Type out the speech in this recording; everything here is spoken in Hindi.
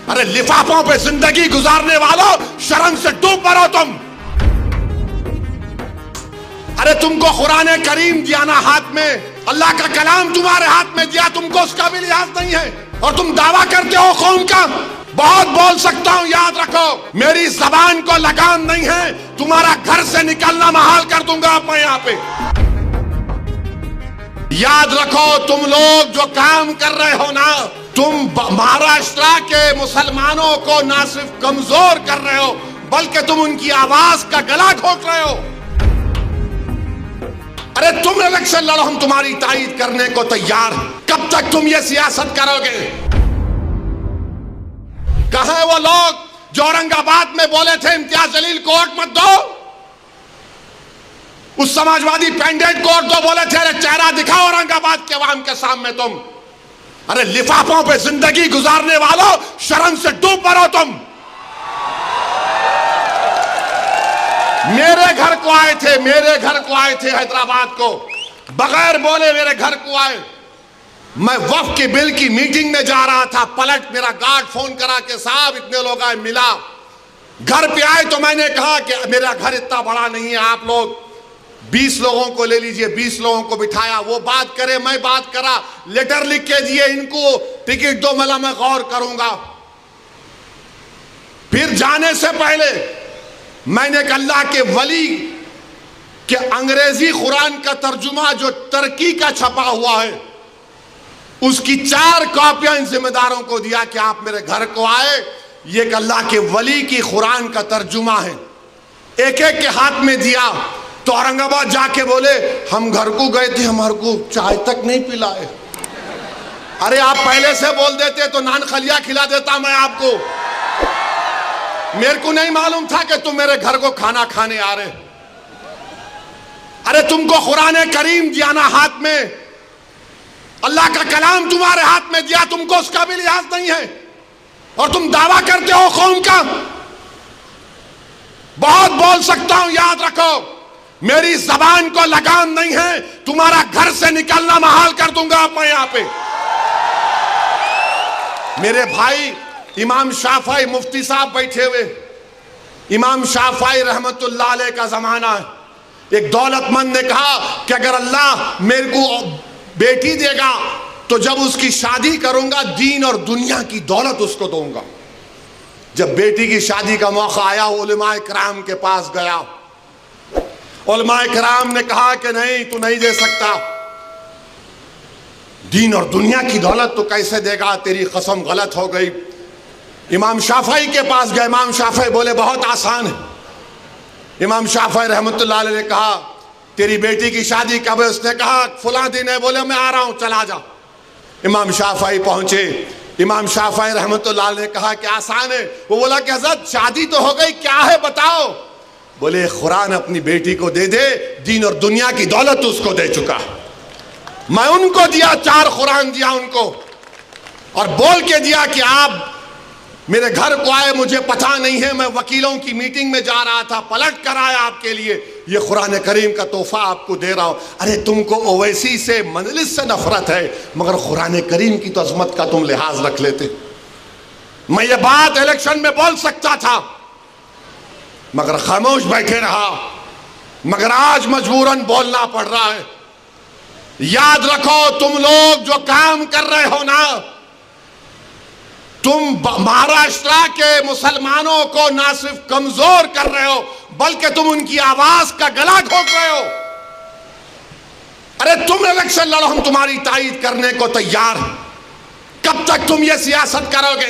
अरे लिफाफों पे जिंदगी गुजारने वालों, शर्म से डूब मरो तुम। अरे तुमको कुरान करीम दिया ना हाथ में, अल्लाह का कलाम तुम्हारे हाथ में दिया, तुमको उसका भी लिहाज नहीं है और तुम दावा करते हो कौम का। बहुत बोल सकता हूं, याद रखो मेरी जबान को लगाम नहीं है, तुम्हारा घर से निकलना महाल कर दूंगा मैं यहां पे। याद रखो तुम लोग जो काम कर रहे हो ना, तुम महाराष्ट्र के मुसलमानों को ना सिर्फ कमजोर कर रहे हो बल्कि तुम उनकी आवाज का गला घोट रहे हो। अरे तुम इलेक्शन लड़ो, हम तुम्हारी तायीद करने को तैयार। कब तक तुम ये सियासत करोगे? कहां है वो लोग जो औरंगाबाद में बोले थे इम्तियाज जलील को वोट मत दो? उस समाजवादी पेंडेंट को वोट दो बोले थे। अरे चेहरा दिखाओ औरंगाबाद के अवाम के सामने तुम। अरे लिफाफों पे जिंदगी गुजारने वालों, शर्म से डूब मरो तुम। मेरे घर को आए थे, मेरे घर को आए थे हैदराबाद को, बगैर बोले मेरे घर को आए। मैं वक्फ के बिल की मीटिंग में जा रहा था, पलट मेरा गार्ड फोन करा के साहब इतने लोग आए, मिला। घर पे आए तो मैंने कहा कि मेरा घर इतना बड़ा नहीं है, आप लोग 20 लोगों को ले लीजिए। 20 लोगों को बिठाया, वो बात करे, मैं बात करा, लेटर लिख के दिए, इनको टिकट दो, मला मैं गौर करूंगा। फिर जाने से पहले मैंने एक अल्लाह के वली के अंग्रेजी कुरान का तर्जुमा जो तुर्की का छपा हुआ है, उसकी 4 कॉपियां इन जिम्मेदारों को दिया कि आप मेरे घर को आए, ये एक अल्लाह के वली की कुरान का तर्जुमा है। एक एक के हाथ में दिया तो औरंगाबाद जाके बोले हम घर को गए थे, हमारे को चाय तक नहीं पिलाए। अरे आप पहले से बोल देते तो नान खलिया खिला देता मैं आपको। मेरे को नहीं मालूम था कि तुम मेरे घर को खाना खाने आ रहे। अरे तुमको कुरान करीम दिया ना हाथ में, अल्लाह का कलाम तुम्हारे हाथ में दिया, तुमको उसका भी लिहाज नहीं है और तुम दावा करते हो कौम का। बहुत बोल सकता हूं, याद रखो मेरी जबान को लगाम नहीं है, तुम्हारा घर से निकलना महाल कर दूंगा मैं यहां पे। मेरे भाई इमाम शाफई मुफ्ती साहब बैठे हुए, इमाम शाफई रहमतुल्लाह अलैह का जमाना है। एक दौलतमंद ने कहा कि अगर अल्लाह मेरे को बेटी देगा तो जब उसकी शादी करूंगा दीन और दुनिया की दौलत उसको दूंगा। जब बेटी की शादी का मौका आया, उलमाए किराम के पास गया, उलमाए किराम ने कहा कि नहीं तू नहीं दे सकता, दीन और दुनिया की दौलत तो कैसे देगा, तेरी कसम गलत हो गई। इमाम शाफई के पास गए, इमाम शाफई बोले बहुत आसान है। इमाम शाफई रहमतुल्लाह अलैह ने कहा तेरी बेटी की शादी कब है? उसने कहा फलां दिन है। बोले मैं आ रहा हूं, चला जा। इमाम शाफई पहुंचे, इमाम शाफई रहमतुल्लाह अलैह ने कहा कि आसान है। वो बोला कि हज़रत शादी तो हो गई, क्या है बताओ? बोले कुरान अपनी बेटी को दे दे, दीन और दुनिया की दौलत उसको दे चुका। मैं उनको दिया, 4 कुरान दिया उनको और बोल के दिया कि आप मेरे घर को आए, मुझे पता नहीं है, मैं वकीलों की मीटिंग में जा रहा था, पलट कर आया आपके लिए, ये कुरान करीम का तोहफा आपको दे रहा हूं। अरे तुमको ओवैसी से मजलिस से नफरत है मगर कुरान करीम की तो अजमत का तुम लिहाज रख लेते। मैं ये बात इलेक्शन में बोल सकता था मगर खामोश बैठे रहा, मगर आज मजबूरन बोलना पड़ रहा है। याद रखो तुम लोग जो काम कर रहे हो ना, तुम महाराष्ट्र के मुसलमानों को ना सिर्फ कमजोर कर रहे हो बल्कि तुम उनकी आवाज का गला घोट रहे हो। अरे तुम इलेक्शन लड़ो, हम तुम्हारी तायीद करने को तैयार। कब तक तुम ये सियासत करोगे?